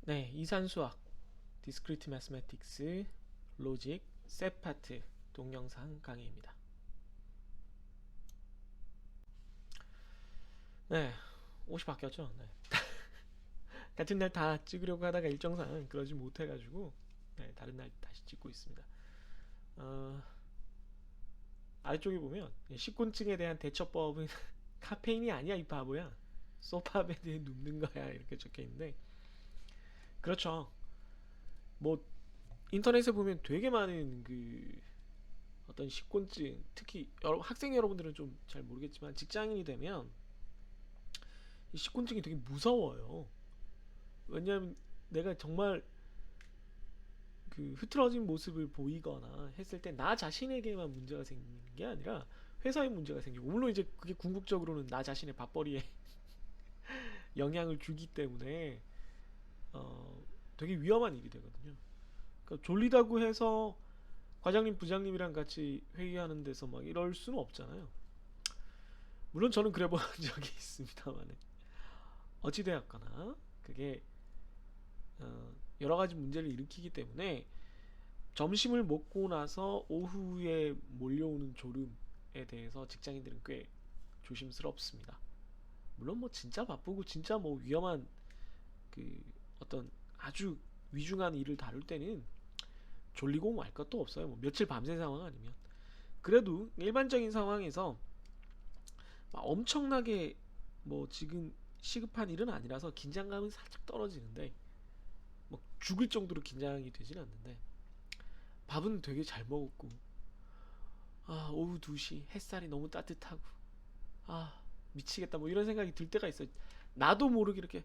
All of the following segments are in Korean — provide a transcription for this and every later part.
네, 이산수학, Discrete Mathematics, 로직, 셋 파트 동영상 강의입니다. 네, 옷이 바뀌었죠. 네. 같은 날 다 찍으려고 하다가 일정상 그러지 못해가지고 네, 다른 날 다시 찍고 있습니다. 어, 아래쪽에 보면 식곤증에 대한 대처법은 카페인이 아니야 이 바보야. 소파베드에 눕는 거야 이렇게 적혀 있는데 그렇죠. 뭐 인터넷에 보면 되게 많은 그 어떤 식곤증, 특히 학생 여러분들은 좀 잘 모르겠지만 직장인이 되면 이 식곤증이 되게 무서워요. 왜냐하면 내가 정말 그 흐트러진 모습을 보이거나 했을 때 나 자신에게만 문제가 생기는 게 아니라 회사에 문제가 생기고, 물론 이제 그게 궁극적으로는 나 자신의 밥벌이에 영향을 주기 때문에 어, 되게 위험한 일이 되거든요. 그러니까 졸리다고 해서 과장님, 부장님이랑 같이 회의하는 데서 막 이럴 수는 없잖아요. 물론 저는 그래 본 적이 있습니다만 어찌되었거나 그게 여러 가지 문제를 일으키기 때문에 점심을 먹고 나서 오후에 몰려오는 졸음에 대해서 직장인들은 꽤 조심스럽습니다. 물론 뭐 진짜 바쁘고 진짜 뭐 위험한 그 어떤 아주 위중한 일을 다룰 때는 졸리고 말 것도 없어요. 뭐 며칠 밤새 상황 아니면. 그래도 일반적인 상황에서 막 엄청나게 뭐 지금 시급한 일은 아니라서 긴장감은 살짝 떨어지는데 뭐 죽을 정도로 긴장이 되진 않는데 밥은 되게 잘 먹었고, 아 오후 2시 햇살이 너무 따뜻하고, 아 미치겠다 뭐 이런 생각이 들 때가 있어요. 나도 모르게 이렇게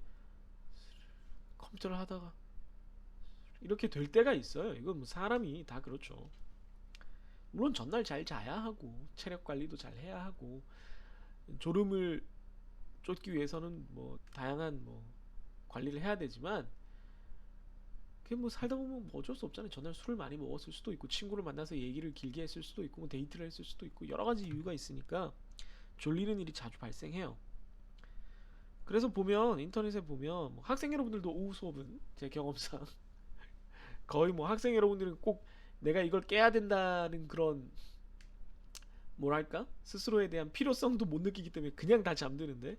컴퓨터를 하다가 이렇게 될 때가 있어요. 이건 뭐 사람이 다 그렇죠. 물론 전날 잘 자야 하고 체력 관리도 잘 해야 하고 졸음을 쫓기 위해서는 뭐 다양한 뭐 관리를 해야 되지만 그게 뭐 살다 보면 뭐 어쩔 수 없잖아요. 전날 술을 많이 먹었을 수도 있고 친구를 만나서 얘기를 길게 했을 수도 있고 뭐 데이트를 했을 수도 있고 여러 가지 이유가 있으니까 졸리는 일이 자주 발생해요. 그래서 보면 인터넷에 보면 뭐 학생 여러분들도 오후 수업은 제 경험상 거의 뭐 학생 여러분들은 꼭 내가 이걸 깨야 된다는 그런 뭐랄까 스스로에 대한 필요성도 못 느끼기 때문에 그냥 다 잠드는데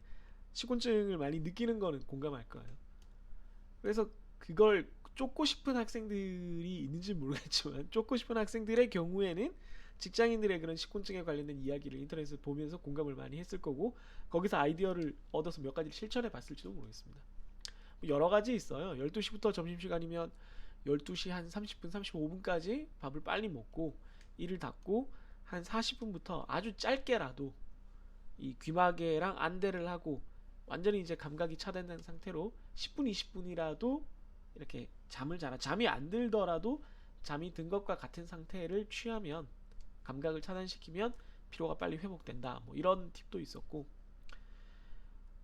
식곤증을 많이 느끼는 거는 공감할 거예요. 그래서 그걸 쫓고 싶은 학생들이 있는지 모르겠지만 쫓고 싶은 학생들의 경우에는 직장인들의 그런 식곤증에 관련된 이야기를 인터넷에서 보면서 공감을 많이 했을 거고 거기서 아이디어를 얻어서 몇 가지를 실천해 봤을지도 모르겠습니다. 여러 가지 있어요. 12시부터 점심시간이면 12시 한 30분, 35분까지 밥을 빨리 먹고 이를 닫고 한 40분부터 아주 짧게라도 이 귀마개랑 안대를 하고 완전히 이제 감각이 차단된 상태로 10분, 20분이라도 이렇게 잠을 자라. 잠이 안 들더라도 잠이 든 것과 같은 상태를 취하면 감각을 차단시키면 피로가 빨리 회복된다. 뭐 이런 팁도 있었고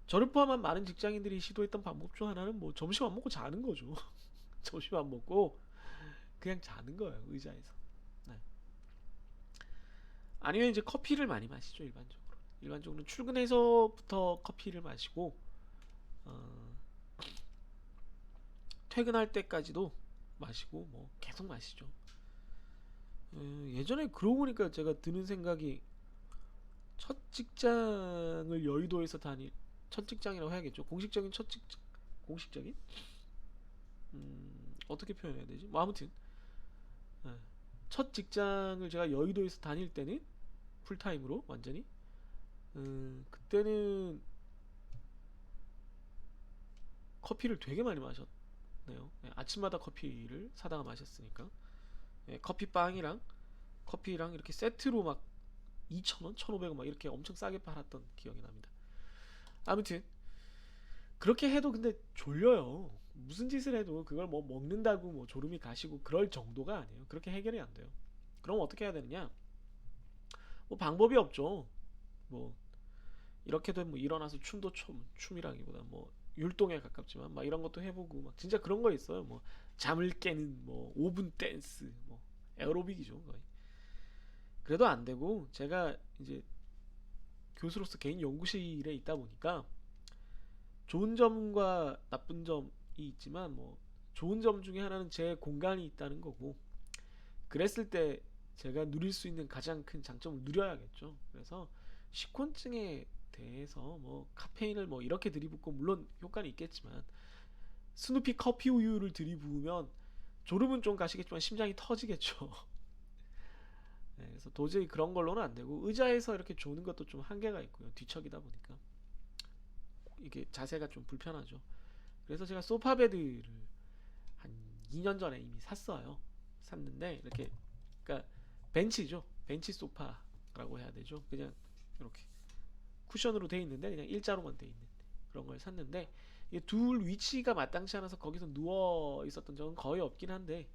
저를 포함한 많은 직장인들이 시도했던 방법 중 하나는 뭐 점심 안 먹고 자는 거죠. 점심 안 먹고 그냥 자는 거예요 의자에서. 네. 아니면 이제 커피를 많이 마시죠 일반적으로. 일반적으로 출근해서부터 커피를 마시고 어, 퇴근할 때까지도 마시고 뭐 계속 마시죠. 예전에 그러고 보니까 제가 드는 생각이 첫 직장을 여의도에서 다닐 첫 직장이라고 해야겠죠. 공식적인 첫 직장 공식적인 어떻게 표현해야 되지? 뭐 아무튼 예. 첫 직장을 제가 여의도에서 다닐 때는 풀타임으로 완전히 그때는 커피를 되게 많이 마셨네요. 예, 아침마다 커피를 사다가 마셨으니까 예, 커피빵이랑 커피랑 이렇게 세트로 막 2,000원, 1,500원 막 이렇게 엄청 싸게 팔았던 기억이 납니다. 아무튼 그렇게 해도 근데 졸려요. 무슨 짓을 해도 그걸 뭐 먹는다고 뭐 졸음이 가시고 그럴 정도가 아니에요. 그렇게 해결이 안 돼요. 그럼 어떻게 해야 되느냐? 뭐 방법이 없죠. 뭐 이렇게도 뭐 일어나서 춤이라기보다 뭐 율동에 가깝지만 막 이런 것도 해보고 막 진짜 그런 거 있어요. 뭐 잠을 깨는 뭐 5분 댄스 뭐 에어로빅이죠 거의. 그래도 안 되고 제가 이제 교수로서 개인 연구실에 있다 보니까 좋은 점과 나쁜 점이 있지만 뭐 좋은 점 중에 하나는 제 공간이 있다는 거고, 그랬을 때 제가 누릴 수 있는 가장 큰 장점을 누려야겠죠. 그래서 식곤증에 대해서 뭐 카페인을 뭐 이렇게 들이붓고 물론 효과는 있겠지만 스누피 커피 우유를 들이부으면 졸음은 좀 가시겠지만 심장이 터지겠죠. 네, 그래서 도저히 그런 걸로는 안 되고 의자에서 이렇게 조는 것도 좀 한계가 있고요. 뒤척이다 보니까 이게 자세가 좀 불편하죠. 그래서 제가 소파 베드를 한 2년 전에 이미 샀어요. 샀는데 이렇게 그러니까 벤치죠. 벤치 소파라고 해야 되죠. 그냥 이렇게 쿠션으로 돼 있는데 그냥 일자로만 돼 있는 그런 걸 샀는데 이게 둘 위치가 마땅치 않아서 거기서 누워 있었던 적은 거의 없긴 한데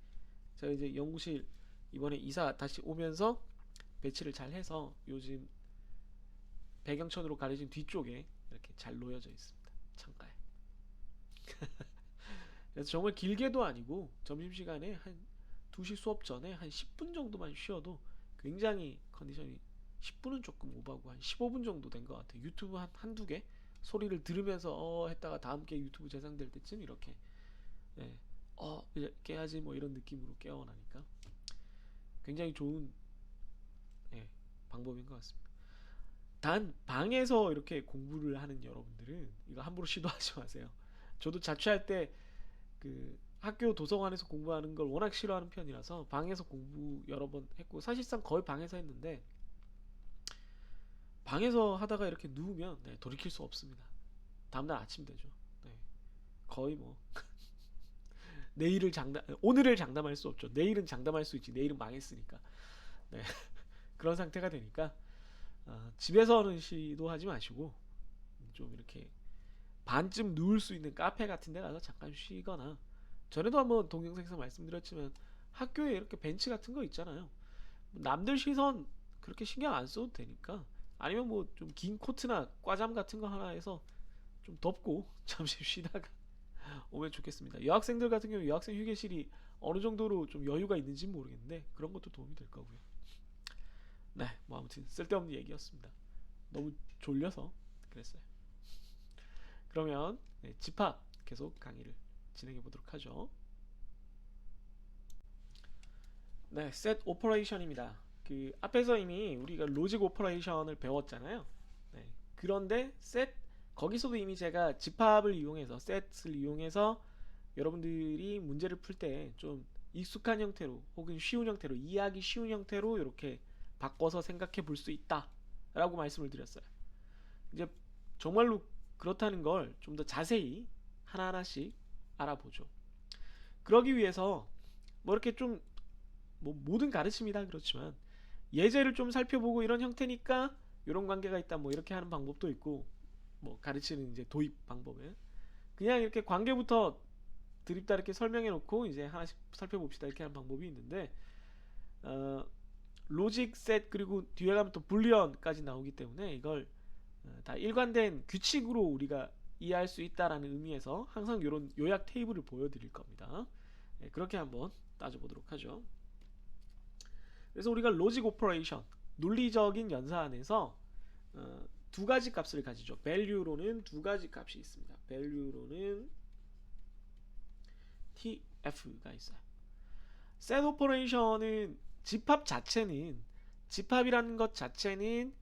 제가 이제 연구실 이번에 이사 다시 오면서 배치를 잘 해서 요즘 배경천으로 가려진 뒤쪽에 이렇게 잘 놓여져 있습니다. 창가에. 그래서 정말 길게도 아니고 점심시간에 한 2시 수업 전에 한 10분 정도만 쉬어도 굉장히 컨디션이 10분은 조금 오버하고 한 15분 정도 된 것 같아요. 유튜브 한두 개 소리를 들으면서 했다가 다음 게 유튜브 재생될 때쯤 이렇게 예, 이제 깨야지 뭐 이런 느낌으로 깨어나니까 굉장히 좋은 예, 방법인 것 같습니다. 단 방에서 이렇게 공부를 하는 여러분들은 이거 함부로 시도하지 마세요. 저도 자취할 때 그 학교 도서관에서 공부하는 걸 워낙 싫어하는 편이라서 방에서 공부 여러 번 했고 사실상 거의 방에서 했는데 방에서 하다가 이렇게 누우면 네, 돌이킬 수 없습니다. 다음날 아침 되죠. 네, 거의 뭐 내일을 장담 오늘을 장담할 수 없죠. 내일은 장담할 수 있지. 내일은 망했으니까. 네, 그런 상태가 되니까 집에서는 시도하지 마시고 좀 이렇게 반쯤 누울 수 있는 카페 같은 데 가서 잠깐 쉬거나 전에도 한번 동영상에서 말씀드렸지만 학교에 이렇게 벤치 같은 거 있잖아요. 남들 시선 그렇게 신경 안 써도 되니까 아니면 뭐 좀 긴 코트나 과잠 같은 거 하나 해서 좀 덮고 잠시 쉬다가 오면 좋겠습니다. 여학생들 같은 경우 여학생 휴게실이 어느 정도로 좀 여유가 있는지 모르겠는데 그런 것도 도움이 될 거고요. 네, 뭐 아무튼 쓸데없는 얘기였습니다. 너무 졸려서 그랬어요. 그러면 네, 집합 계속 강의를 진행해 보도록 하죠. 네, set operation입니다. 그 앞에서 이미 우리가 로직 오퍼레이션을 배웠잖아요. 네, 그런데 set 거기서도 이미 제가 집합을 이용해서 set을 이용해서 여러분들이 문제를 풀 때 좀 익숙한 형태로 혹은 쉬운 형태로 이해하기 쉬운 형태로 이렇게 바꿔서 생각해 볼 수 있다라고 말씀을 드렸어요. 이제 정말로 그렇다는 걸 좀 더 자세히 하나하나씩 알아보죠. 그러기 위해서 뭐 이렇게 좀 뭐 모든 가르침이 다 그렇지만 예제를 좀 살펴보고 이런 형태니까 이런 관계가 있다 뭐 이렇게 하는 방법도 있고 뭐 가르치는 이제 도입 방법에 그냥 이렇게 관계부터 드립다 이렇게 설명해 놓고 이제 하나씩 살펴봅시다 이렇게 하는 방법이 있는데 어, 로직 셋 그리고 뒤에 가면 또 불리언까지 나오기 때문에 이걸 다 일관된 규칙으로 우리가 이해할 수 있다라는 의미에서 항상 이런 요약 테이블을 보여드릴 겁니다. 네, 그렇게 한번 따져보도록 하죠. 그래서 우리가 로직 오퍼레이션 논리적인 연사 안에서 두 가지 값을 가지죠. value로는 두 가지 값이 있습니다. value로는 tf가 있어요. set operation은 집합 자체는 집합이라는 것 자체는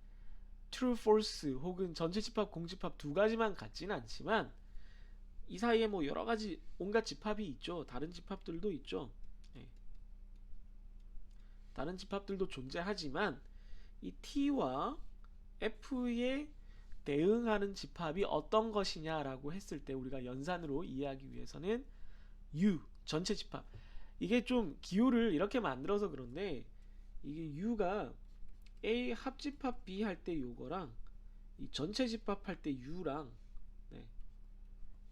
true, false 혹은 전체 집합, 공집합 두 가지만 같지는 않지만 이 사이에 뭐 여러 가지 온갖 집합이 있죠. 다른 집합들도 있죠. 네. 다른 집합들도 존재하지만 이 t와 f에 대응하는 집합이 어떤 것이냐라고 했을 때 우리가 연산으로 이해하기 위해서는 u 전체 집합 이게 좀 기호를 이렇게 만들어서 그런데 이게 u가 A 합집합 B 할 때 요거랑 이 전체 집합할 때 U랑 네.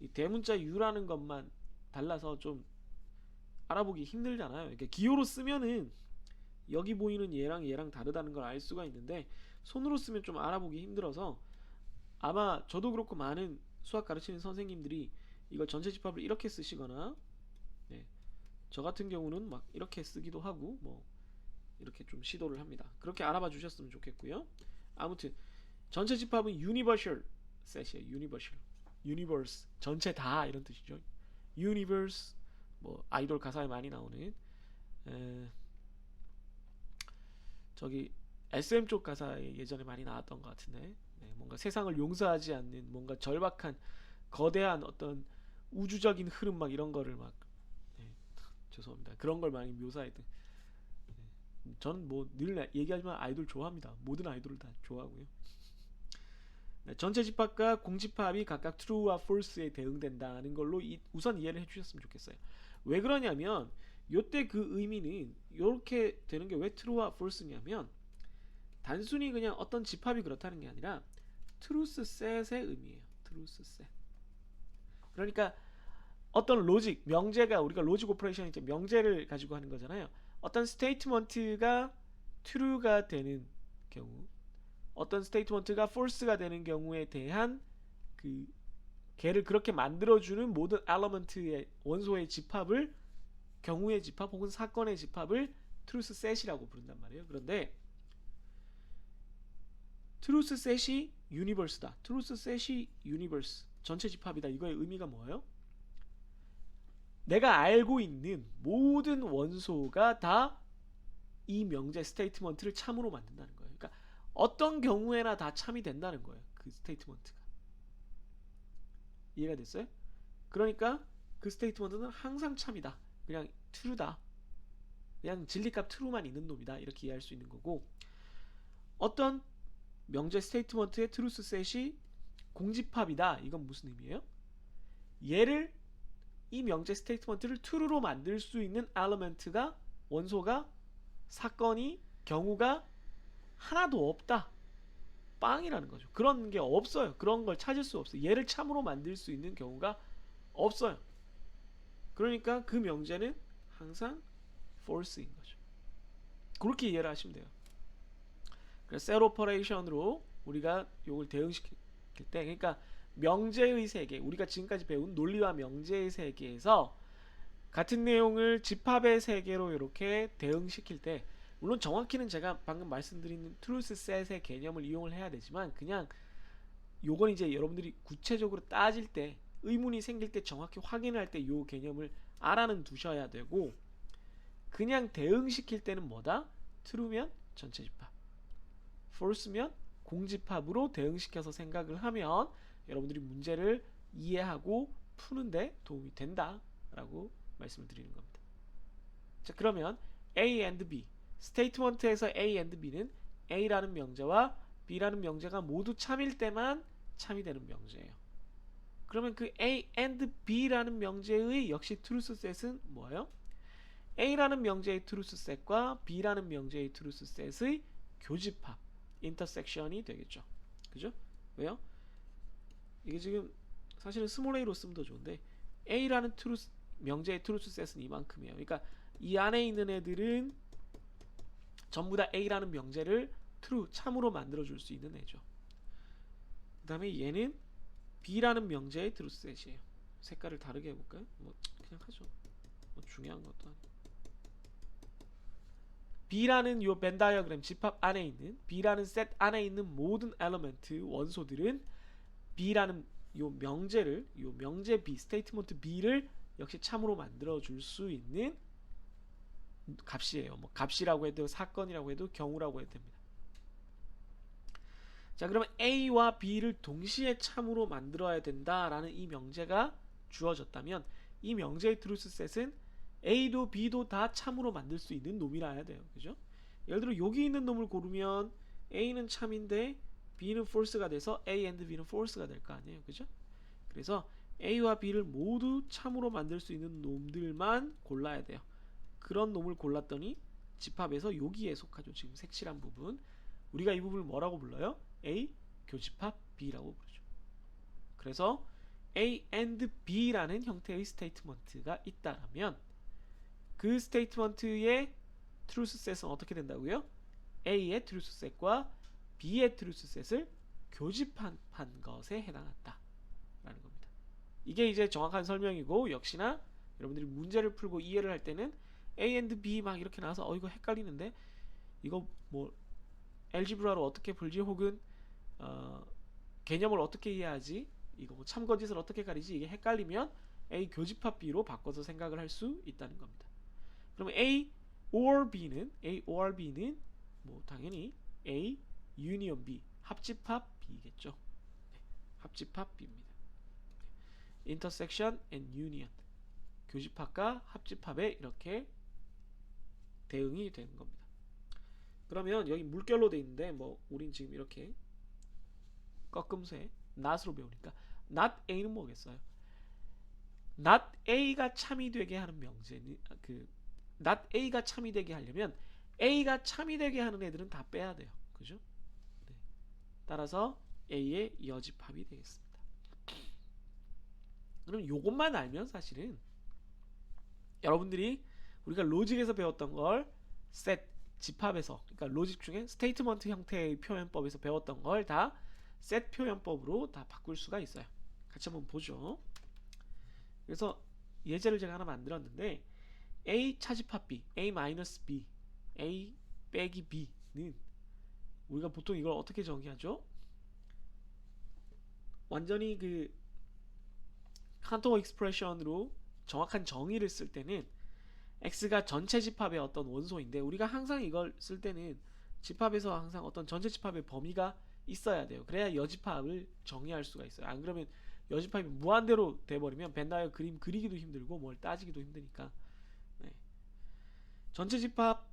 이 대문자 U라는 것만 달라서 좀 알아보기 힘들잖아요. 이렇게 기호로 쓰면은 여기 보이는 얘랑 다르다는 걸 알 수가 있는데 손으로 쓰면 좀 알아보기 힘들어서 아마 저도 그렇고 많은 수학 가르치는 선생님들이 이걸 전체 집합을 이렇게 쓰시거나 네. 저 같은 경우는 막 이렇게 쓰기도 하고 뭐 이렇게 좀 시도를 합니다. 그렇게 알아봐 주셨으면 좋겠고요. 아무튼 전체 집합은 universal set이에요. universal, universe 전체 다 이런 뜻이죠. universe 뭐 아이돌 가사에 많이 나오는 에, 저기 SM 쪽 가사에 예전에 많이 나왔던 것 같은데 네, 뭔가 세상을 용서하지 않는 뭔가 절박한 거대한 어떤 우주적인 흐름 막 이런 거를 막 네, 죄송합니다. 그런 걸 많이 묘사했던 저는 뭐 늘 얘기하지만 아이돌 좋아합니다. 모든 아이돌을 다 좋아하고요. 네, 전체 집합과 공집합이 각각 true와 false에 대응된다는 걸로 우선 이해를 해주셨으면 좋겠어요. 왜 그러냐면 요때 그 의미는 이렇게 되는 게 왜 true와 false냐면 단순히 그냥 어떤 집합이 그렇다는 게 아니라 truth set의 의미예요. truth set. 그러니까 어떤 로직, 명제가 우리가 로직 오퍼레이션 이제 명제를 가지고 하는 거잖아요. 어떤 스테이트먼트가 true가 되는 경우, 어떤 스테이트먼트가 false가 되는 경우에 대한 그 걔를 그렇게 만들어주는 모든 엘리먼트의 원소의 집합을 경우의 집합 혹은 사건의 집합을 truth set이라고 부른단 말이에요. 그런데 truth set이 universe다. truth set이 universe 전체 집합이다. 이거의 의미가 뭐예요? 내가 알고 있는 모든 원소가 다 이 명제 스테이트먼트를 참으로 만든다는 거예요. 그러니까 어떤 경우에나 다 참이 된다는 거예요. 그 스테이트먼트가. 이해가 됐어요? 그러니까 그 스테이트먼트는 항상 참이다. 그냥 true다. 그냥 진리값 true만 있는 놈이다. 이렇게 이해할 수 있는 거고 어떤 명제 스테이트먼트의 truth set이 공집합이다. 이건 무슨 의미예요? 얘를 이 명제 스테이트먼트를 true로 만들 수 있는 엘리먼트가 원소가 사건이 경우가 하나도 없다. 빵이라는 거죠. 그런 게 없어요. 그런 걸 찾을 수 없어요. 얘를 참으로 만들 수 있는 경우가 없어요. 그러니까 그 명제는 항상 false인 거죠. 그렇게 이해를 하시면 돼요. 그래서 셀 오퍼레이션으로 우리가 이걸 대응시킬 때 그러니까 명제의 세계, 우리가 지금까지 배운 논리와 명제의 세계에서 같은 내용을 집합의 세계로 이렇게 대응시킬 때 물론 정확히는 제가 방금 말씀드린 트루스 셋의 개념을 이용을 해야 되지만 그냥 요건 이제 여러분들이 구체적으로 따질 때 의문이 생길 때 정확히 확인할 때 요 개념을 알아는 두셔야 되고 그냥 대응시킬 때는 뭐다? true면 전체 집합, false면 공집합으로 대응시켜서 생각을 하면 여러분들이 문제를 이해하고 푸는데 도움이 된다라고 말씀을 드리는 겁니다. 자, 그러면 A and B 스테이트먼트에서 A and B는 A라는 명제와 B라는 명제가 모두 참일 때만 참이 되는 명제예요. 그러면 그 A and B라는 명제의 역시 truth set은 뭐예요? A라는 명제의 truth set과 B라는 명제의 truth set의 교집합, intersection이 되겠죠. 그죠? 왜요? 이게 지금 사실은 스몰 a로 쓰면 더 좋은데 A라는 truth, 명제의 truth set은 이만큼이에요. 그러니까 이 안에 있는 애들은 전부 다 A라는 명제를 true, 참으로 만들어줄 수 있는 애죠. 그 다음에 얘는 B라는 명제의 truth set이에요. 색깔을 다르게 해볼까요? 뭐 그냥 하죠. 뭐 중요한 것도 아니고. B라는 요 벤 다이어그램 집합 안에 있는 B라는 셋 안에 있는 모든 엘리먼트 원소들은 B라는 요 명제를 요 명제 B 스테이트먼트 B를 역시 참으로 만들어 줄 수 있는 값이에요. 뭐 값이라고 해도 사건이라고 해도 경우라고 해도 됩니다. 자, 그러면 A와 B를 동시에 참으로 만들어야 된다라는 이 명제가 주어졌다면 이 명제의 트루스 셋은 A도 B도 다 참으로 만들 수 있는 놈이라 해야 돼요. 그죠? 예를 들어 여기 있는 놈을 고르면 A는 참인데 B는 false가 돼서 A and B는 false가 될 거 아니에요. 그죠? 그래서 A와 B를 모두 참으로 만들 수 있는 놈들만 골라야 돼요. 그런 놈을 골랐더니 집합에서 여기에 속하죠. 지금 색칠한 부분. 우리가 이 부분을 뭐라고 불러요? A 교집합 B라고 부르죠. 그래서 A and B라는 형태의 스테이트먼트가 있다면 그 스테이트먼트의 트루스 셋은 어떻게 된다고요? A의 트루스 셋과 B의 트루스 셋을 교집합한 것에 해당한다 라는 겁니다. 이게 이제 정확한 설명이고 역시나 여러분들이 문제를 풀고 이해를 할 때는 A and B 막 이렇게 나와서 이거 헷갈리는데 이거 뭐 알지브라로 어떻게 풀지 혹은 개념을 어떻게 이해하지 이거 뭐 참거짓을 어떻게 가리지 이게 헷갈리면 A 교집합 B로 바꿔서 생각을 할 수 있다는 겁니다. 그럼 A or B는 뭐 당연히 A 유니언 B 합집합 B겠죠. 네, 합집합 B입니다. intersection and union 교집합과 합집합에 이렇게 대응이 되는 겁니다. 그러면 여기 물결로 돼 있는데 뭐 우린 지금 이렇게 꺾음새 not으로 배우니까 not A는 뭐겠어요? not A가 참이 되게 하는 명제는 not A가 참이 되게 하려면 A가 참이 되게 하는 애들은 다 빼야 돼요. 그죠? 네. 따라서 A의 여집합이 되겠습니다. 그럼 요것만 알면 사실은 여러분들이 우리가 로직에서 배웠던 걸 셋 집합에서 그러니까 로직 중에 스테이트먼트 형태의 표현법에서 배웠던 걸 다 셋 표현법으로 다 바꿀 수가 있어요. 같이 한번 보죠. 그래서 예제를 제가 하나 만들었는데 A 차집합 B, A-B, A 빼기 B는 우리가 보통 이걸 어떻게 정의하죠? 완전히 그 칸토어 익스프레션으로 정확한 정의를 쓸 때는 X가 전체 집합의 어떤 원소인데 우리가 항상 이걸 쓸 때는 집합에서 항상 어떤 전체 집합의 범위가 있어야 돼요. 그래야 여집합을 정의할 수가 있어요. 안 그러면 여집합이 무한대로 돼버리면 벤다이어 그림 그리기도 힘들고 뭘 따지기도 힘드니까. 네. 전체 집합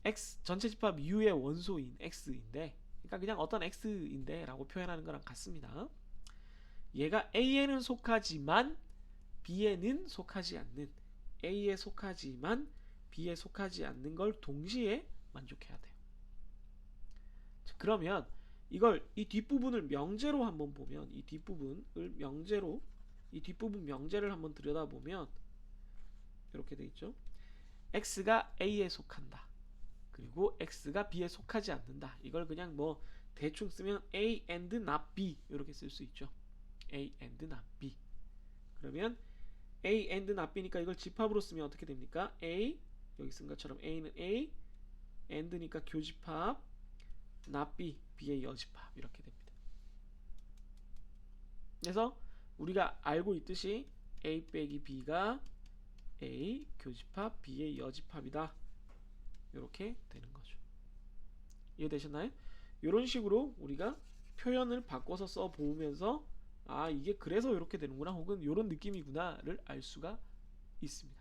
X, 전체 집합 U의 원소인 X인데 그러니까 그냥 어떤 X인데 라고 표현하는 거랑 같습니다. 얘가 A에는 속하지만 B에는 속하지 않는 A에 속하지만 B에 속하지 않는 걸 동시에 만족해야 돼요. 자, 그러면 이걸 이 뒷부분을 명제로 한번 보면 이 뒷부분 명제를 한번 들여다보면 이렇게 돼 있죠. X가 A에 속한다. 그리고 X가 B에 속하지 않는다. 이걸 그냥 뭐 대충 쓰면 A and not B 이렇게 쓸 수 있죠. A and not B. 그러면 A and not B니까 이걸 집합으로 쓰면 어떻게 됩니까? A 여기 쓴 것처럼 A는 A and니까 교집합 not B B의 여집합 이렇게 됩니다. 그래서 우리가 알고 있듯이 A 빼기 B가 A 교집합 B의 여집합이다. 이렇게 되는 거죠. 이해되셨나요? 이런 식으로 우리가 표현을 바꿔서 써보면서 아 이게 그래서 이렇게 되는구나 혹은 이런 느낌이구나를 알 수가 있습니다.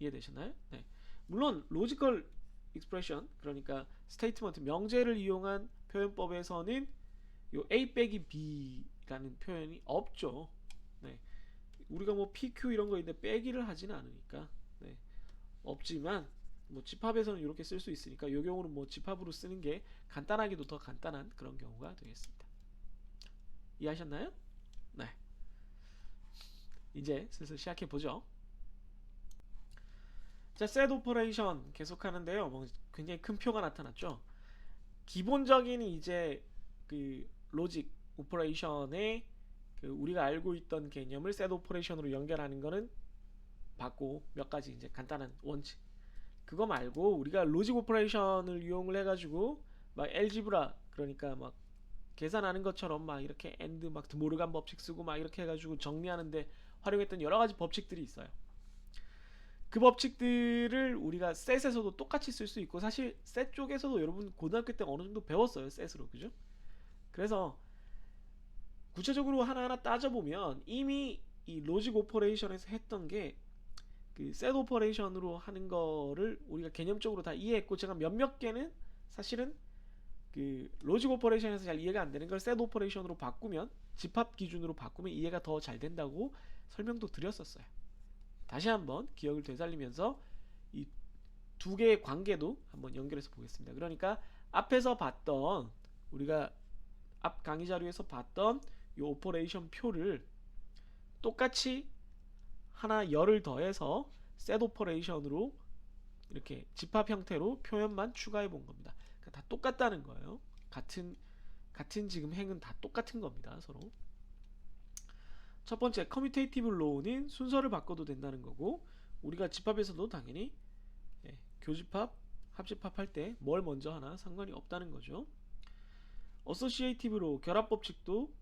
이해되셨나요? 네. 물론 로지컬 익스프레션 그러니까 스테이트먼트 명제를 이용한 표현법에서는 요 A 빼기 B라는 표현이 없죠. 네. 우리가 뭐 PQ 이런 거 있는데 빼기를 하지는 않으니까 네. 없지만 뭐 집합에서는 이렇게 쓸 수 있으니까 이 경우는 뭐 집합으로 쓰는 게 간단하게도 더 간단한 그런 경우가 되겠습니다. 이해하셨나요? 네. 이제 슬슬 시작해 보죠. 자, set 오퍼레이션 계속 하는데요. 뭐 굉장히 큰 표가 나타났죠. 기본적인 이제 그 로직 오퍼레이션의 그 우리가 알고 있던 개념을 set 오퍼레이션으로 연결하는 거는 봤고 몇 가지 이제 간단한 원칙. 그거 말고 우리가 로직 오퍼레이션을 이용을 해가지고 막 엘지브라 그러니까 막 계산하는 것처럼 막 이렇게 and 막 드모르간 법칙 쓰고 막 이렇게 해가지고 정리하는데 활용했던 여러 가지 법칙들이 있어요. 그 법칙들을 우리가 셋에서도 똑같이 쓸 수 있고 사실 셋 쪽에서도 여러분 고등학교 때 어느 정도 배웠어요. 셋으로 그죠? 그래서 구체적으로 하나하나 따져보면 이미 이 로직 오퍼레이션에서 했던 게 그 셋 오퍼레이션으로 하는 거를 우리가 개념적으로 다 이해했고 제가 몇몇 개는 사실은 그 로직 오퍼레이션에서 잘 이해가 안 되는 걸 셋 오퍼레이션으로 바꾸면 집합 기준으로 바꾸면 이해가 더 잘 된다고 설명도 드렸었어요. 다시 한번 기억을 되살리면서 이 두 개의 관계도 한번 연결해서 보겠습니다. 그러니까 앞에서 봤던 우리가 앞 강의 자료에서 봤던 이 오퍼레이션 표를 똑같이 하나 열을 더해서 셋 오퍼레이션으로 이렇게 집합 형태로 표현만 추가해 본 겁니다. 그러니까 다 똑같다는 거예요. 같은 지금 행은 다 똑같은 겁니다. 서로. 첫 번째 커뮤테이티브 로우는 순서를 바꿔도 된다는 거고 우리가 집합에서도 당연히 교집합, 합집합 할 때 뭘 먼저 하나 상관이 없다는 거죠. 어소시에이티브 로우 결합 법칙도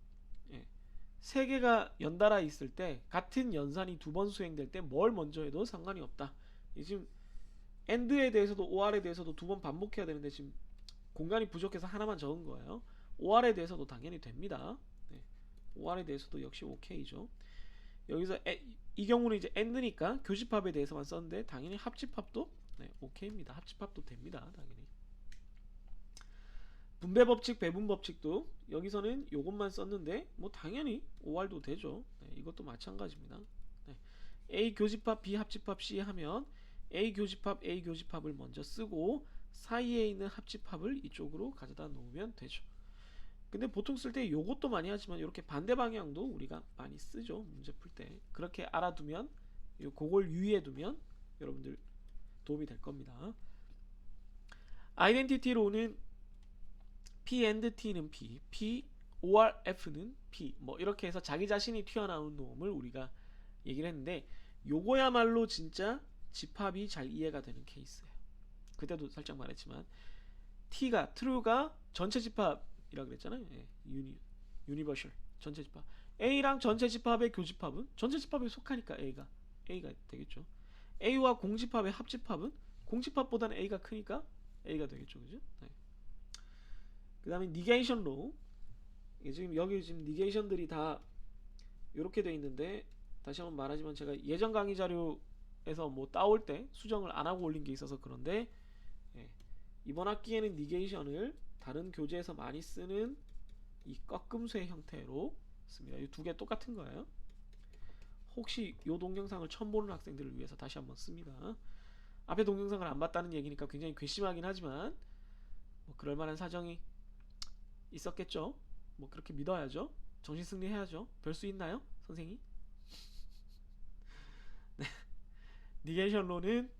세 개가 연달아 있을 때 같은 연산이 두 번 수행될 때 뭘 먼저 해도 상관이 없다. 지금 AND에 대해서도 OR에 대해서도 두 번 반복해야 되는데 지금 공간이 부족해서 하나만 적은 거예요. OR에 대해서도 당연히 됩니다. 네. OR에 대해서도 역시 OK죠. 여기서 이 경우는 이제 AND니까 교집합에 대해서만 썼는데 당연히 합집합도 네, OK입니다. 합집합도 됩니다. 당연히. 분배 법칙, 배분 법칙도 여기서는 요것만 썼는데 뭐 당연히 OR도 되죠. 네, 이것도 마찬가지입니다. 네. A 교집합, B 합집합, C 하면 A 교집합, A 교집합을 먼저 쓰고 사이에 있는 합집합을 이쪽으로 가져다 놓으면 되죠. 근데 보통 쓸 때 요것도 많이 하지만 이렇게 반대 방향도 우리가 많이 쓰죠. 문제 풀 때. 그렇게 알아두면 그걸 유의해 두면 여러분들 도움이 될 겁니다. 아이덴티티로는 P and T는 P, P or F는 P 뭐 이렇게 해서 자기 자신이 튀어나오는 놈을 우리가 얘기를 했는데 요거야말로 진짜 집합이 잘 이해가 되는 케이스예요. 그때도 살짝 말했지만 T가 true가 전체 집합이라 그랬잖아요. 예, 유니버셜 전체 집합. A랑 전체 집합의 교집합은 전체 집합에 속하니까 A가 되겠죠. A와 공집합의 합집합은 공집합보다는 A가 크니까 A가 되겠죠. 그죠? 네. 그 다음에 니게이션 로우. 지금 여기 지금 니게이션들이 다 이렇게 돼 있는데 다시 한번 말하지만 제가 예전 강의 자료에서 뭐 따올 때 수정을 안 하고 올린 게 있어서 그런데 예, 이번 학기에는 니게이션을 다른 교재에서 많이 쓰는 이 꺾음쇠 형태로 씁니다. 이 두 개 똑같은 거예요. 혹시 이 동영상을 처음 보는 학생들을 위해서 다시 한번 씁니다. 앞에 동영상을 안 봤다는 얘기니까 굉장히 괘씸하긴 하지만 뭐 그럴 만한 사정이 있었겠죠. 뭐 그렇게 믿어야죠. 정신승리 해야죠. 별 수 있나요? 선생님? 네. 니게이션로는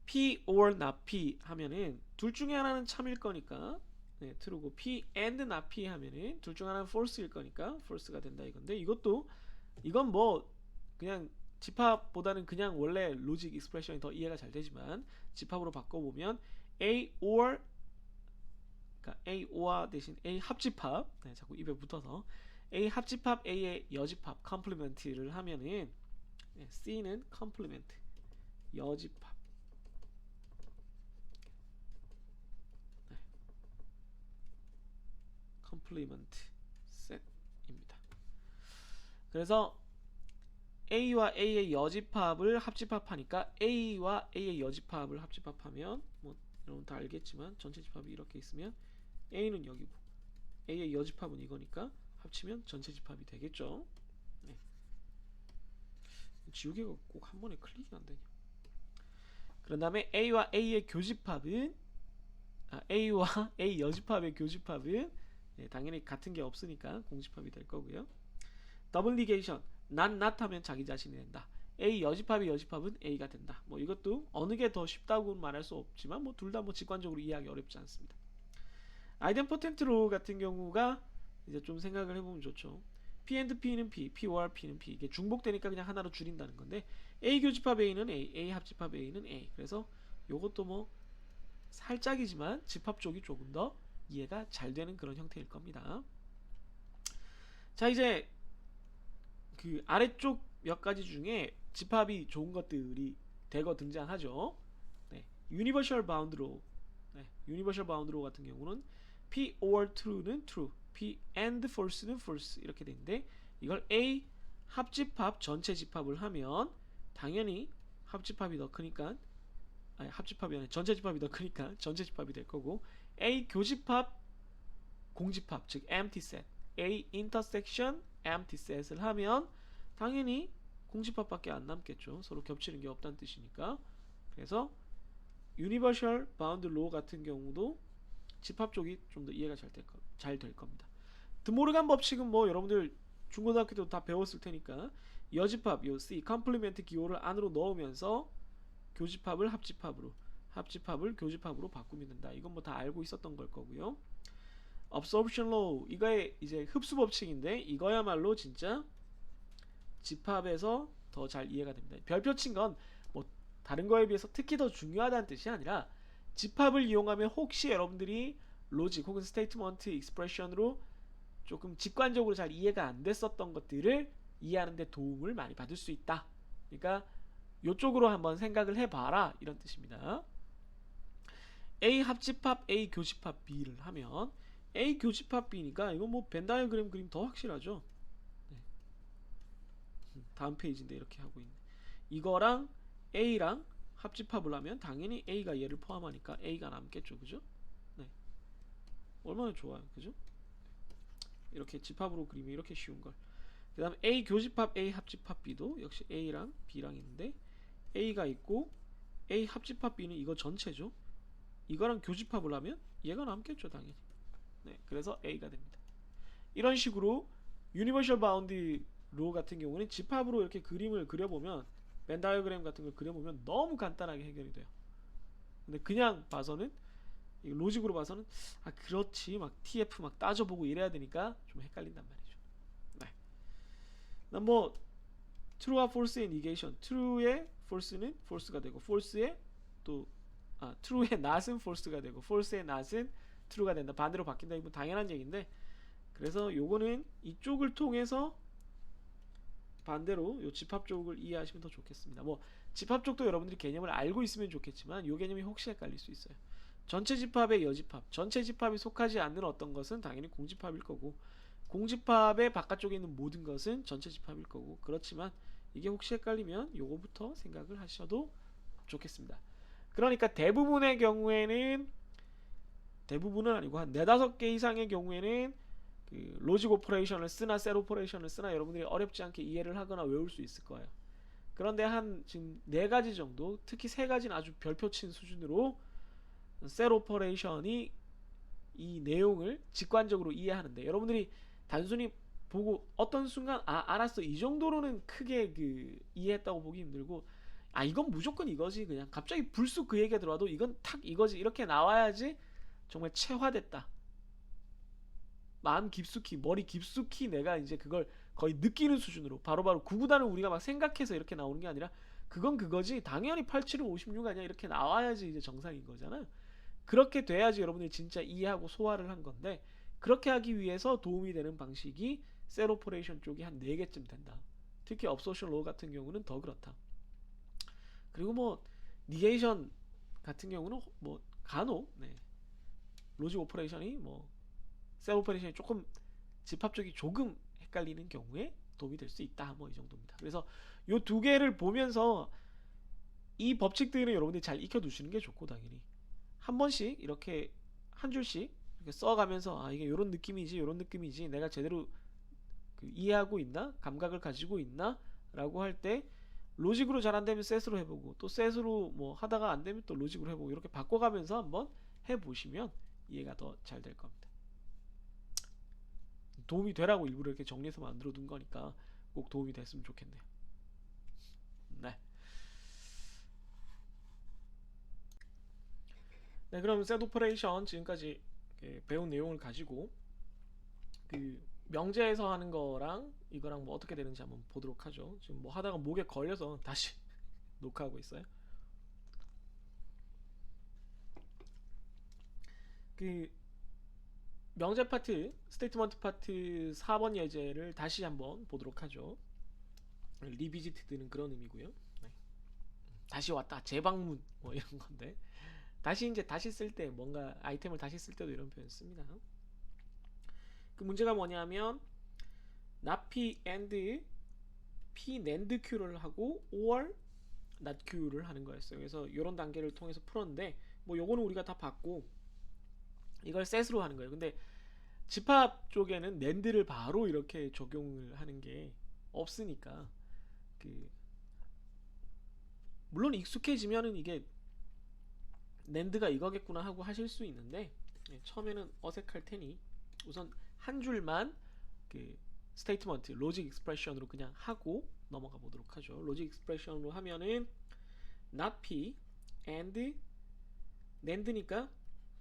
P or not P 하면은 둘 중에 하나는 참일 거니까 네, true고 P and not P 하면은 둘 중 하나는 false일 거니까 false가 된다 이건데 이건 뭐 그냥 집합보다는 그냥 원래 로직 익스프레션이 더 이해가 잘 되지만 집합으로 바꿔보면 A or 그러니까 A or 대신 A 합집합 네, 자꾸 입에 붙어서 A 합집합 A의 여집합 컴플리먼트를 하면은 네, C는 컴플리먼트 여집합 네, 컴플리먼트 셋입니다. 그래서 A와 A의 여집합을 합집합하니까 A와 A의 여집합을 합집합하면 뭐 여러분 다 알겠지만 전체 집합이 이렇게 있으면 A는 여기고 A의 여집합은 이거니까 합치면 전체 집합이 되겠죠. 네. 지우개가 꼭 한 번에 클릭이 안 되냐. 그런 다음에 A와 A의 교집합은 A와 A 여집합의 교집합은 네, 당연히 같은 게 없으니까 공집합이 될 거고요. 더블 니게이션 not 하면 자기 자신이 된다. A 여집합의 여집합은 A가 된다. 뭐 이것도 어느 게 더 쉽다고 말할 수 없지만 뭐 둘 다 뭐 직관적으로 이해하기 어렵지 않습니다. 아이덴포텐트 로우 같은 경우가 이제 좀 생각을 해보면 좋죠. P and P는 P, P or P는 P. 이게 중복되니까 그냥 하나로 줄인다는 건데 A 교집합 A는 A, A 합집합 A는 A. 그래서 요것도 뭐 살짝이지만 집합 쪽이 조금 더 이해가 잘 되는 그런 형태일 겁니다. 자 이제 그 아래쪽 몇 가지 중에 집합이 좋은 것들이 대거 등장하죠. 네, 유니버셜 바운드 로우. 네, 유니버셜 바운드 로우 같은 경우는 P or true는 true, P and false는 false 이렇게 되는데 이걸 A 합집합 전체 집합을 하면 당연히 합집합이 더 크니까 합집합이 아니라 전체 집합이 더 크니까 전체 집합이 될 거고 A 교집합 공집합 즉 empty set A intersection empty set을 하면 당연히 공집합밖에 안 남겠죠. 서로 겹치는 게 없다는 뜻이니까. 그래서 유니버셜 바운드 로우 같은 경우도 집합 쪽이 좀 더 이해가 잘 될 겁니다. 드모르간 법칙은 뭐 여러분들 중고등학교 때도 다 배웠을 테니까 여집합 요 C 컴플리멘트 기호를 안으로 넣으면서 교집합을 합집합으로 합집합을 교집합으로 바꾸면 된다. 이건 뭐 다 알고 있었던 걸 거고요. absorption law 이거의 이제 흡수 법칙인데 이거야말로 진짜 집합에서 더 잘 이해가 됩니다. 별표 친 건 뭐 다른 거에 비해서 특히 더 중요하다는 뜻이 아니라 집합을 이용하면 혹시 여러분들이 로직 혹은 스테이트먼트 익스프레션으로 조금 직관적으로 잘 이해가 안 됐었던 것들을 이해하는 데 도움을 많이 받을 수 있다. 그러니까 이쪽으로 한번 생각을 해봐라 이런 뜻입니다. A 합집합 A 교집합 B를 하면 A 교집합 B니까 이건 뭐 벤 다이어그램 그림 더 확실하죠. 네. 다음 페이지인데 이렇게 하고 있네. 이거랑 A랑 합집합을 하면 당연히 A가 얘를 포함하니까 A가 남겠죠. 그죠? 네. 얼마나 좋아요. 그죠? 이렇게 집합으로 그리면 이렇게 쉬운 걸. 그 다음 A 교집합 A 합집합 B도 역시 A랑 B랑 있는데 A가 있고 A 합집합 B는 이거 전체죠. 이거랑 교집합을 하면 얘가 남겠죠. 당연히. 네, 그래서 A가 됩니다. 이런 식으로 유니버셜 바운드 로 같은 경우는 집합으로 이렇게 그림을 그려보면 벤 다이어그램 같은 걸 그려보면 너무 간단하게 해결이 돼요. 근데 그냥 봐서는 로직으로 봐서는 아 그렇지 막 TF 막 따져보고 이래야 되니까 좀 헷갈린단 말이죠. 네. 뭐 true와 false의 negation, true의 false는 false가 되고 false의 또 true의 not은 false가 되고 false의 not은 true가 된다. 반대로 바뀐다. 이건 당연한 얘기인데 그래서 요거는 이쪽을 통해서 반대로 요 집합 쪽을 이해하시면 더 좋겠습니다. 뭐 집합 쪽도 여러분들이 개념을 알고 있으면 좋겠지만 요 개념이 혹시 헷갈릴 수 있어요. 전체 집합의 여집합, 전체 집합이 속하지 않는 어떤 것은 당연히 공집합일 거고 공집합의 바깥쪽에 있는 모든 것은 전체 집합일 거고 그렇지만 이게 혹시 헷갈리면 요거부터 생각을 하셔도 좋겠습니다. 그러니까 대부분의 경우에는 대부분은 아니고 한 4-5개 이상의 경우에는 그 로직 오퍼레이션을 쓰나 셋 오퍼레이션을 쓰나 여러분들이 어렵지 않게 이해를 하거나 외울 수 있을 거예요. 그런데 한 지금 4가지 정도, 특히 3가지는 아주 별표 친 수준으로 셋 오퍼레이션이 이 내용을 직관적으로 이해하는데 여러분들이 단순히 보고 어떤 순간 알았어 이 정도로는 크게 그 이해했다고 보기 힘들고 이건 무조건 이거지 그냥 갑자기 불쑥 그 얘기가 들어와도 이건 탁 이거지 이렇게 나와야지 정말 체화됐다. 마음 깊숙이 머리 깊숙이 내가 이제 그걸 거의 느끼는 수준으로 바로바로 구구단을 우리가 막 생각해서 이렇게 나오는 게 아니라 그건 그거지 당연히 87은 56 아니야 이렇게 나와야지 이제 정상인 거잖아요. 그렇게 돼야지 여러분들이 진짜 이해하고 소화를 한 건데 그렇게 하기 위해서 도움이 되는 방식이 셀 오퍼레이션 쪽이 한 4개쯤 된다. 특히 업소셜 로우 같은 경우는 더 그렇다. 그리고 뭐 니게이션 같은 경우는 뭐 간혹 로직 오퍼레이션이 뭐 셀 오퍼레이션이 조금 집합 쪽이 조금 헷갈리는 경우에 도움이 될 수 있다. 뭐 이 정도입니다. 그래서 요 2개를 보면서 이 법칙들은 여러분들이 잘 익혀두시는 게 좋고 당연히 한 번씩 이렇게 한 줄씩 이렇게 써가면서 이게 요런 느낌이지 요런 느낌이지 내가 제대로 그 이해하고 있나 감각을 가지고 있나 라고 할 때 로직으로 잘 안되면 셋으로 해보고 또 셋으로 뭐 하다가 안되면 또 로직으로 해보고 이렇게 바꿔가면서 한번 해보시면 이해가 더 잘 될 겁니다. 도움이 되라고 일부러 이렇게 정리해서 만들어 둔 거니까 꼭 도움이 됐으면 좋겠네요. 네. 네, 그럼 셋 오퍼레이션 지금까지 배운 내용을 가지고 그 명제에서 하는 거랑 이거랑 뭐 어떻게 되는지 한번 보도록 하죠. 지금 뭐 하다가 목에 걸려서 다시 녹화하고 있어요. 그 명제 파트, 스테이트먼트 파트 4번 예제를 다시 한번 보도록 하죠. 리비지트드는 그런 의미고요. 네. 다시 왔다, 재방문 뭐 이런 건데 다시 이제 다시 쓸 때 뭔가 아이템을 다시 쓸 때도 이런 표현 씁니다. 그 문제가 뭐냐면 not p and p NAND q를 하고 or not q를 하는 거였어요. 그래서 이런 단계를 통해서 풀었는데 뭐 요거는 우리가 다 봤고 이걸 셋으로 하는 거예요. 근데 집합 쪽에는 NAND를 바로 이렇게 적용을 하는 게 없으니까 그 물론 익숙해지면은 이게 NAND가 이거겠구나 하고 하실 수 있는데 처음에는 어색할 테니 우선 한 줄만 그 스테이트먼트 로직 익스프레션으로 그냥 하고 넘어가 보도록 하죠. 로직 익스프레션으로 하면은 not p and NAND니까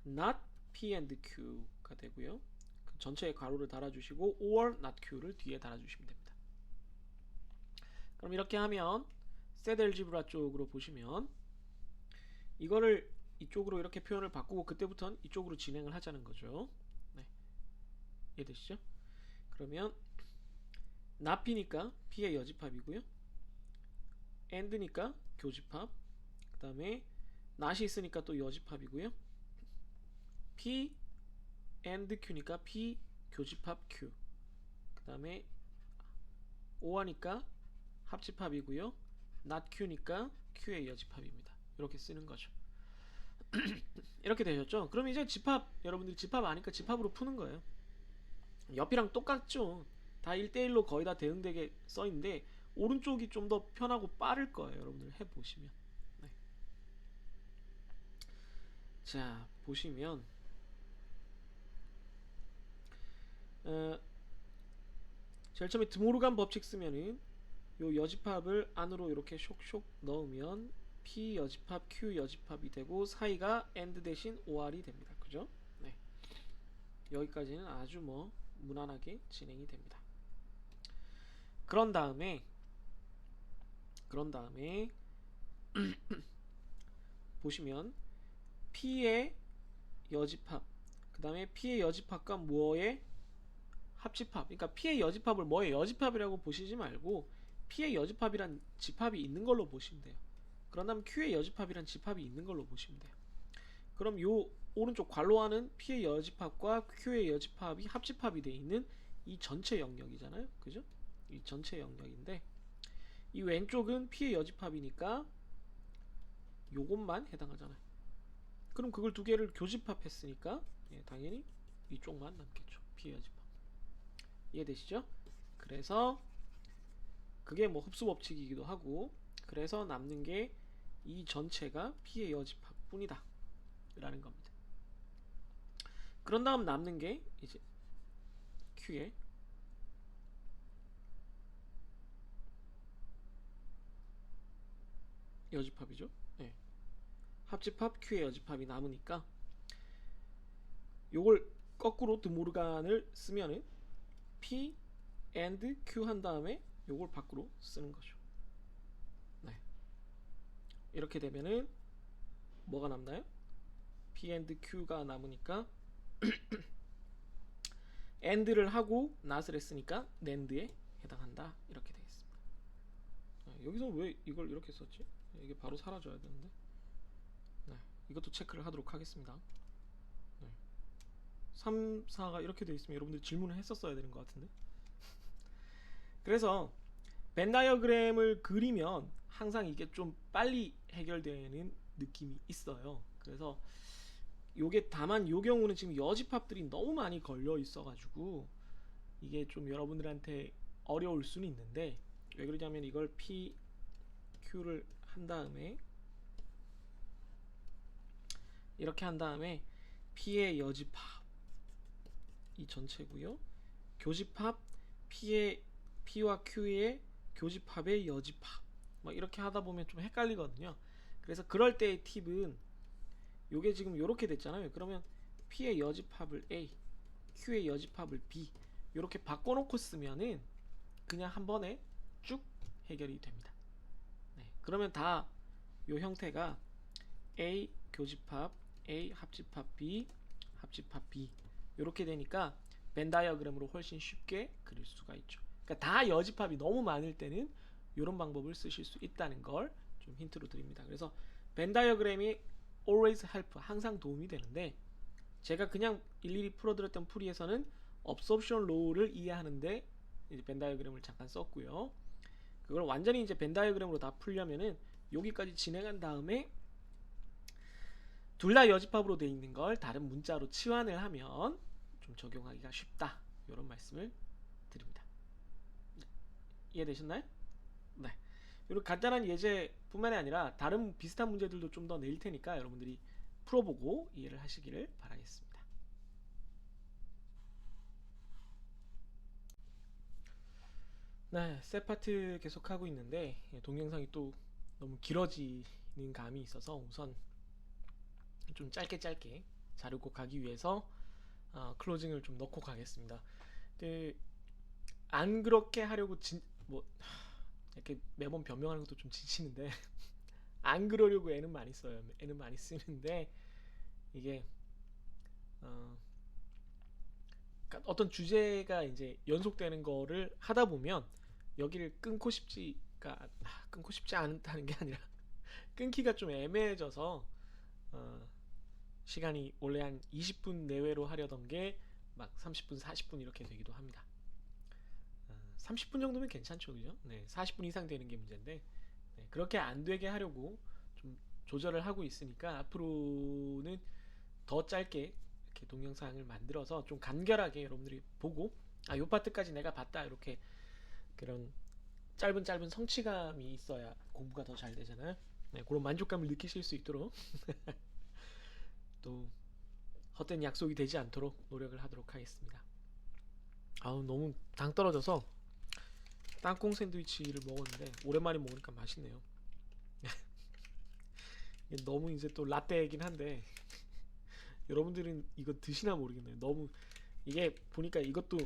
not p and q가 되고요. 그 전체의 괄호를 달아주시고 or not q를 뒤에 달아주시면 됩니다. 그럼 이렇게 하면 셋 엘지브라 쪽으로 보시면 이거를 이쪽으로 이렇게 표현을 바꾸고 그때부터는 이쪽으로 진행을 하자는 거죠. 네. 이해되시죠? 그러면 not P니까 P의 여집합이고요. and니까 교집합. 그 다음에 not이 있으니까 또 여집합이고요. P and Q니까 P 교집합 Q. 그 다음에 O하니까 합집합이고요. not Q니까 Q의 여집합입니다. 이렇게 쓰는 거죠. 이렇게 되셨죠? 그럼 이제 집합, 여러분들이 집합 아니까 집합으로 푸는 거예요. 옆이랑 똑같죠? 다 1대1로 거의 다 대응되게 써있는데 오른쪽이 좀 더 편하고 빠를 거예요. 여러분들 해보시면. 네. 자, 보시면 제일 처음에 드모르간 법칙 쓰면은 요 여집합을 안으로 이렇게 쇽쇽 넣으면 P 여집합 Q 여집합이 되고 사이가 AND 대신 OR이 됩니다. 그죠? 네. 여기까지는 아주 뭐 무난하게 진행이 됩니다. 그런 다음에 보시면 P의 여집합, 그 다음에 P의 여집합과 뭐의 합집합. 그러니까 P의 여집합을 뭐의 여집합이라고 보시지 말고 P의 여집합이란 집합이 있는 걸로 보시면 돼요. 그런 다음 Q의 여집합이란 집합이 있는 걸로 보시면 돼요. 그럼 요 오른쪽 괄호하는 P의 여집합과 Q의 여집합이 합집합이 되어 있는 이 전체 영역이잖아요. 그죠? 이 전체 영역인데 이 왼쪽은 P의 여집합이니까 요것만 해당하잖아요. 그럼 그걸 두 개를 교집합했으니까 당연히 이쪽만 남겠죠. P의 여집합. 이해되시죠? 그래서 그게 뭐 흡수 법칙이기도 하고 그래서 남는 게 이 전체가 P의 여집합 뿐이다 라는 겁니다. 그런 다음 남는 게 이제 Q의 여집합이죠. 네. 합집합 Q의 여집합이 남으니까 요걸 거꾸로 드모르간을 쓰면은 P and Q 한 다음에 요걸 밖으로 쓰는 거죠. 네. 이렇게 되면은 뭐가 남나요? P and Q가 남으니까 AND를 하고 not을 했으니까 NAND에 해당한다. 이렇게 되겠습니다. 여기서 왜 이걸 이렇게 썼지? 이게 바로 사라져야 되는데. 네. 이것도 체크를 하도록 하겠습니다. 네. 3, 4가 이렇게 되어 있으면 여러분들 질문을 했었어야 되는 것 같은데. 그래서 벤 다이어그램을 그리면 항상 이게 좀 빨리 해결되는 느낌이 있어요. 그래서 요게 다만 요 경우는 지금 여집합들이 너무 많이 걸려 있어가지고 이게 좀 여러분들한테 어려울 수는 있는데 왜 그러냐면 이걸 P, Q를 한 다음에 이렇게 한 다음에 P의 여집합 이 전체고요. 교집합 P와 Q의 교집합의 여집합 막 이렇게 하다 보면 좀 헷갈리거든요. 그래서 그럴 때의 팁은 요게 지금 요렇게 됐잖아요. 그러면 P의 여집합을 A, Q의 여집합을 B 요렇게 바꿔놓고 쓰면은 그냥 한 번에 쭉 해결이 됩니다. 네, 그러면 다 요 형태가 A 교집합 A 합집합 B 합집합 B 요렇게 되니까 벤 다이어그램으로 훨씬 쉽게 그릴 수가 있죠. 그러니까 다 여집합이 너무 많을 때는 이런 방법을 쓰실 수 있다는 걸 좀 힌트로 드립니다. 그래서 벤 다이어그램이 always help 항상 도움이 되는데 제가 그냥 일일이 풀어드렸던 풀이에서는 absorption law를 이해하는데 이제 벤 다이어그램을 잠깐 썼고요. 그걸 완전히 이제 벤 다이어그램으로 다 풀려면은 여기까지 진행한 다음에 둘 다 여집합으로 되어 있는 걸 다른 문자로 치환을 하면 좀 적용하기가 쉽다. 이런 말씀을 드립니다. 네. 이해되셨나요? 네. 이런 간단한 예제뿐만이 아니라 다른 비슷한 문제들도 좀 더 낼 테니까 여러분들이 풀어보고 이해를 하시기를 바라겠습니다. 네, 세 파트 계속하고 있는데 동영상이 또 너무 길어지는 감이 있어서 우선 좀 짧게 자르고 가기 위해서 클로징을 좀 넣고 가겠습니다. 근데 안 그렇게 하려고 뭐 이렇게 매번 변명하는 것도 좀 지치는데 안 그러려고 애는 많이 써요. 애는 많이 쓰는데 이게 그러니까 어떤 주제가 이제 연속되는 거를 하다 보면 여기를 끊고 싶지 않다는 게 아니라 끊기가 좀 애매해져서 어, 시간이 원래 한 20분 내외로 하려던 게 막 30분, 40분 이렇게 되기도 합니다. 30분 정도면 괜찮죠, 그죠? 네, 40분 이상 되는 게 문제인데 네, 그렇게 안 되게 하려고 좀 조절을 하고 있으니까 앞으로는 더 짧게 이렇게 동영상을 만들어서 좀 간결하게 여러분들이 보고 요 파트까지 내가 봤다 이렇게 그런 짧은 성취감이 있어야 공부가 더 잘 되잖아요. 네, 그런 만족감을 느끼실 수 있도록 또 헛된 약속이 되지 않도록 노력을 하도록 하겠습니다. 아우 너무 당 떨어져서 땅콩 샌드위치를 먹었는데 오랜만에 먹으니까 맛있네요. 너무 이제 또 라떼이긴 한데 여러분들은 이거 드시나 모르겠네요. 너무 이게 보니까 이것도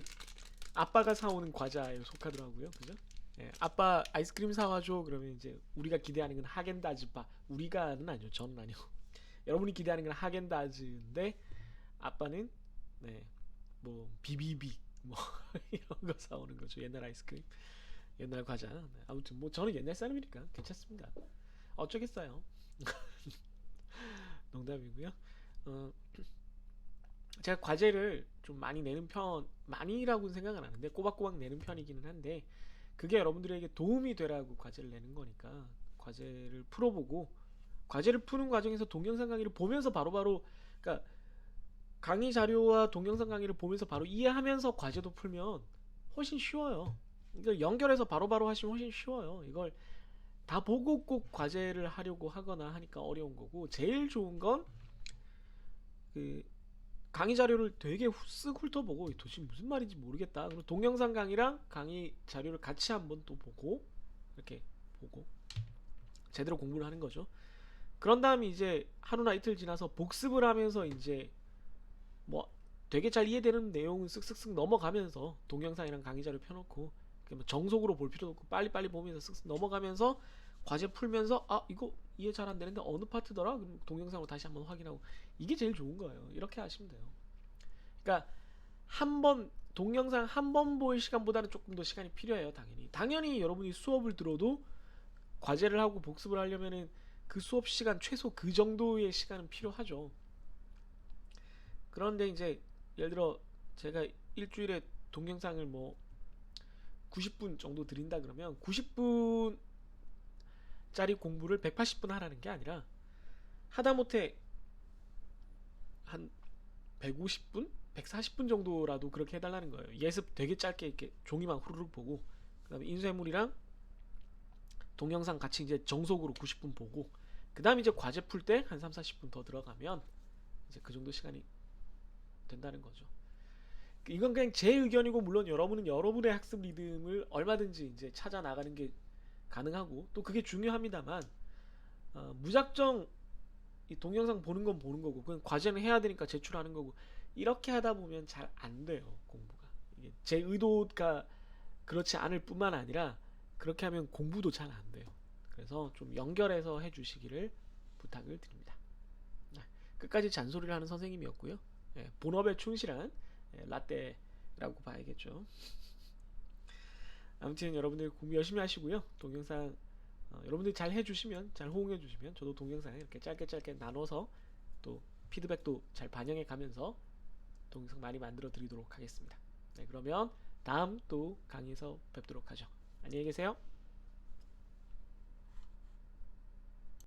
아빠가 사오는 과자에 속하더라고요. 그죠? 예, 아빠 아이스크림 사와줘 그러면 이제 우리가 기대하는 건 하겐다즈 바 우리가는 아니죠. 저는 아니고 여러분이 기대하는 건 하겐다즈인데 아빠는 네, 뭐 비비빅 뭐 이런 거 사오는 거죠. 옛날 아이스크림, 옛날 과자. 네, 아무튼 뭐 저는 옛날 사람이니까 괜찮습니다. 어쩌겠어요. 농담이고요. 어, 제가 과제를 좀 많이 내는 편, 많이라고는 생각은 안 하는데 꼬박꼬박 내는 편이기는 한데 그게 여러분들에게 도움이 되라고 과제를 내는 거니까 과제를 풀어보고 과제를 푸는 과정에서 동영상 강의를 보면서 바로바로 그러니까 강의 자료와 동영상 강의를 보면서 바로 이해하면서 과제도 풀면 훨씬 쉬워요. 이걸 연결해서 바로바로 하시면 훨씬 쉬워요. 이걸 다 보고 꼭 과제를 하려고 하거나 하니까 어려운 거고 제일 좋은 건 그 강의 자료를 되게 쓱 훑어보고 도대체 무슨 말인지 모르겠다. 그리고 동영상 강의랑 강의 자료를 같이 한번 또 보고 이렇게 보고 제대로 공부를 하는 거죠. 그런 다음에 이제 하루나 이틀 지나서 복습을 하면서 이제 뭐 되게 잘 이해되는 내용은 쓱쓱쓱 넘어가면서 동영상이랑 강의 자료 펴놓고 뭐 정속으로 볼 필요도 없고 빨리빨리 보면서 쓱쓱 넘어가면서 과제 풀면서 이거 이해 잘 안 되는데 어느 파트더라? 그럼 동영상으로 다시 한번 확인하고 이게 제일 좋은 거예요. 이렇게 하시면 돼요. 그러니까 한 번 동영상 한 번 볼 시간보다는 조금 더 시간이 필요해요. 당연히 여러분이 수업을 들어도 과제를 하고 복습을 하려면은 그 수업 시간 최소 그 정도의 시간은 필요하죠. 그런데 이제 예를 들어 제가 일주일에 동영상을 뭐 90분 정도 드린다 그러면 90분짜리 공부를 180분 하라는 게 아니라 하다못해 한 150분? 140분 정도라도 그렇게 해달라는 거예요. 예습 되게 짧게 이렇게 종이만 후루룩 보고 그 다음에 인쇄물이랑 동영상 같이 이제 정속으로 90분 보고 그 다음에 이제 과제 풀 때 한 3, 40분 더 들어가면 이제 그 정도 시간이 된다는 거죠. 이건 그냥 제 의견이고 물론 여러분은 여러분의 학습 리듬을 얼마든지 이제 찾아 나가는 게 가능하고 또 그게 중요합니다만 무작정 이 동영상 보는 건 보는 거고 그건 과제는 해야 되니까 제출하는 거고 이렇게 하다 보면 잘 안 돼요 공부가. 이게 제 의도가 그렇지 않을 뿐만 아니라 그렇게 하면 공부도 잘 안 돼요. 그래서 좀 연결해서 해주시기를 부탁을 드립니다. 네, 끝까지 잔소리를 하는 선생님이었고요. 본업에 충실한 라떼라고 봐야겠죠. 아무튼 여러분들 공부 열심히 하시고요. 동영상 여러분들이 잘 해주시면 잘 호응해주시면 저도 동영상 이렇게 짧게 나눠서 또 피드백도 잘 반영해 가면서 동영상 많이 만들어 드리도록 하겠습니다. 네, 그러면 다음 또 강의에서 뵙도록 하죠. 안녕히 계세요.